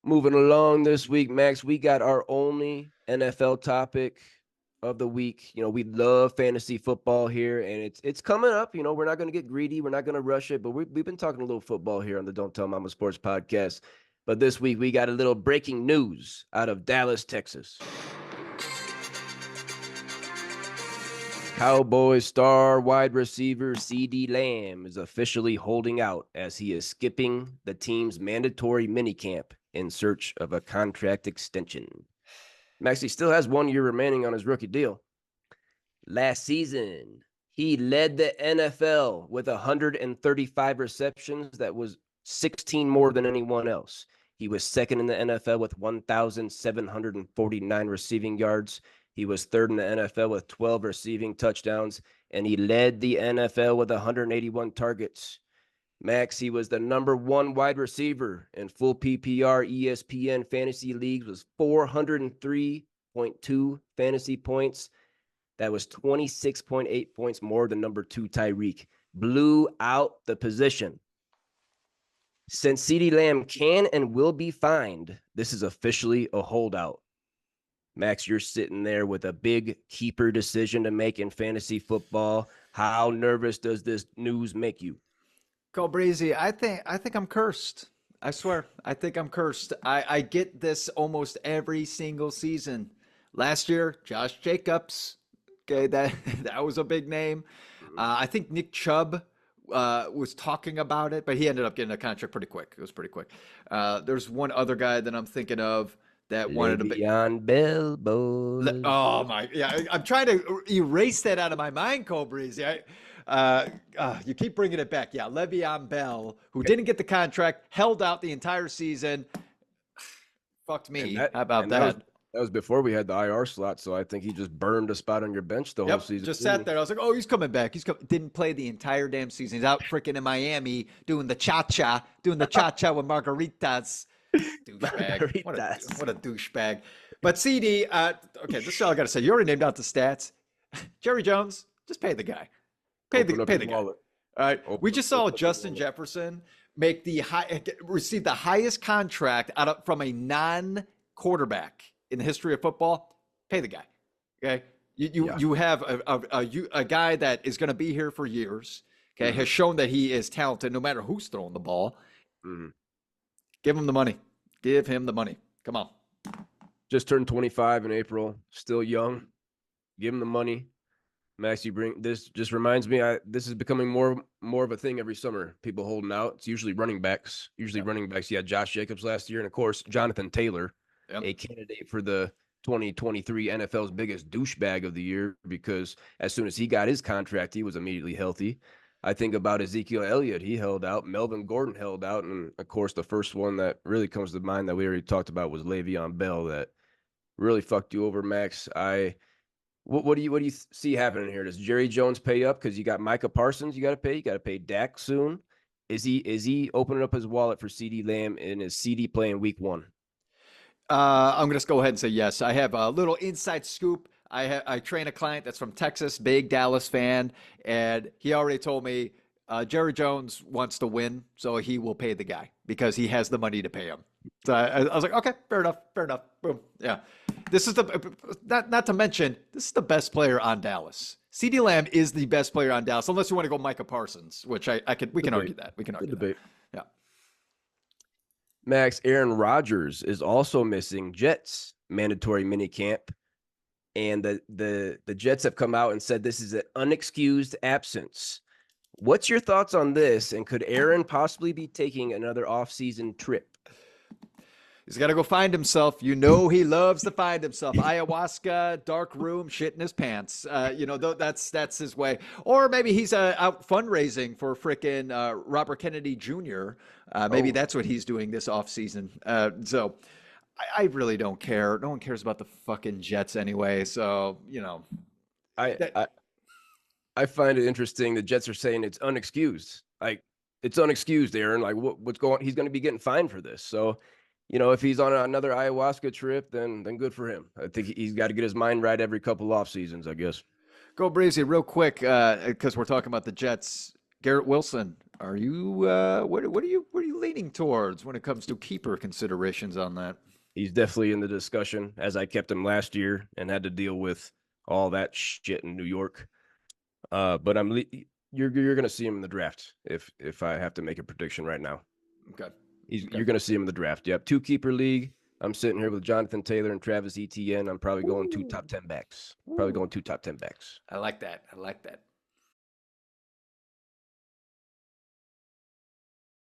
Moving along this week, Max, we got our only NFL topic of the week. We love fantasy football here, and it's coming up. We're not going to get greedy. We're not going to rush it, but we've been talking a little football here on the Don't Tell Mama Sports podcast. But this week, we got a little breaking news out of Dallas, Texas. Cowboys star wide receiver CeeDee Lamb is officially holding out as he is skipping the team's mandatory minicamp in search of a contract extension. Maxie still has 1 year remaining on his rookie deal. Last season, he led the NFL with 135 receptions. That was 16 more than anyone else. He was second in the NFL with 1,749 receiving yards. He was third in the NFL with 12 receiving touchdowns, and he led the NFL with 181 targets. Max, he was the number one wide receiver in full PPR ESPN fantasy leagues, was 403.2 fantasy points. That was 26.8 points more than number 2 Tyreek. Blew out the position. Since CeeDee Lamb can and will be fined, this is officially a holdout. Max, you're sitting there with a big keeper decision to make in fantasy football. How nervous does this news make you? Go Breezy. I think I'm cursed. I swear. I think I'm cursed. I get this almost every single season. Last year, Josh Jacobs. Okay, that was a big name. I think Nick Chubb was talking about it, but he ended up getting a contract pretty quick. It was pretty quick. There's one other guy that I'm thinking of that wanted to be Le'Veon Bell, boys. Oh my, yeah. I'm trying to erase that out of my mind, Cole Breezy. You keep bringing it back. Yeah, Le'Veon Bell, who didn't get the contract, held out the entire season. Fucked me. How about that? That was before we had the IR slot, so I think he just burned a spot on your bench the whole season. Just sat there. I was like, oh, he's coming back. Didn't play the entire damn season. He's out freaking in Miami doing the cha-cha with margaritas. Douchebag. What a douchebag. But CD, okay, this is all I got to say. You already named out the stats. Jerry Jones, just pay the guy. Pay the guy. All right. We just saw Justin Jefferson receive the highest contract from a non-quarterback in the history of football. Pay the guy. Okay. You have a guy that is going to be here for years. Okay. Has shown that he is talented no matter who's throwing the ball. Mm-hmm. Give him the money. Give him the money. Come on. Just turned 25 in April. Still young. Give him the money. Max, you bring this. Just reminds me, this is becoming more of a thing every summer. People holding out. It's usually running backs. Running backs. You had Josh Jacobs last year, and of course Jonathan Taylor, a candidate for the 2023 NFL's biggest douchebag of the year, because as soon as he got his contract, he was immediately healthy. I think about Ezekiel Elliott. He held out. Melvin Gordon held out. And, of course, the first one that really comes to mind that we already talked about was Le'Veon Bell, that really fucked you over, Max. What do you see happening here? Does Jerry Jones pay up because you got Micah Parsons you got to pay? You got to pay Dak soon. Is he opening up his wallet for CeeDee Lamb, and is CeeDee playing week 1? I'm going to go ahead and say yes. I have a little inside scoop. I train a client that's from Texas, big Dallas fan, and he already told me Jerry Jones wants to win, so he will pay the guy because he has the money to pay him. So I was like, okay, fair enough. Boom. Yeah. This is not to mention, this is the best player on Dallas. CeeDee Lamb is the best player on Dallas, unless you want to go Micah Parsons, which we can argue that. We can argue that. Yeah. Max, Aaron Rodgers is also missing Jets mandatory minicamp. And the Jets have come out and said this is an unexcused absence. What's your thoughts on this? And could Aaron possibly be taking another offseason trip? He's got to go find himself. He loves to find himself. Ayahuasca, dark room, shit in his pants. That's his way. Or maybe he's out fundraising for frickin' Robert Kennedy Jr. Maybe that's what he's doing this offseason. So I really don't care. No one cares about the fucking Jets anyway. So, I find it interesting. The Jets are saying it's unexcused. Like, it's unexcused, Aaron. Like, what's going on? He's going to be getting fined for this. So, if he's on another ayahuasca trip, then good for him. I think he's got to get his mind right every couple off seasons, I guess. Go Breezy real quick, because we're talking about the Jets. Garrett Wilson Are you what are you leaning towards when it comes to keeper considerations on that? He's definitely in the discussion, as I kept him last year and had to deal with all that shit in New York. But you're going to see him in the draft if I have to make a prediction right now. Okay. You're going to see him in the draft. You have 2-keeper league. I'm sitting here with Jonathan Taylor and Travis Etienne. I'm probably going 2 top 10 backs. Probably going 2 top 10 backs. I like that. I like that.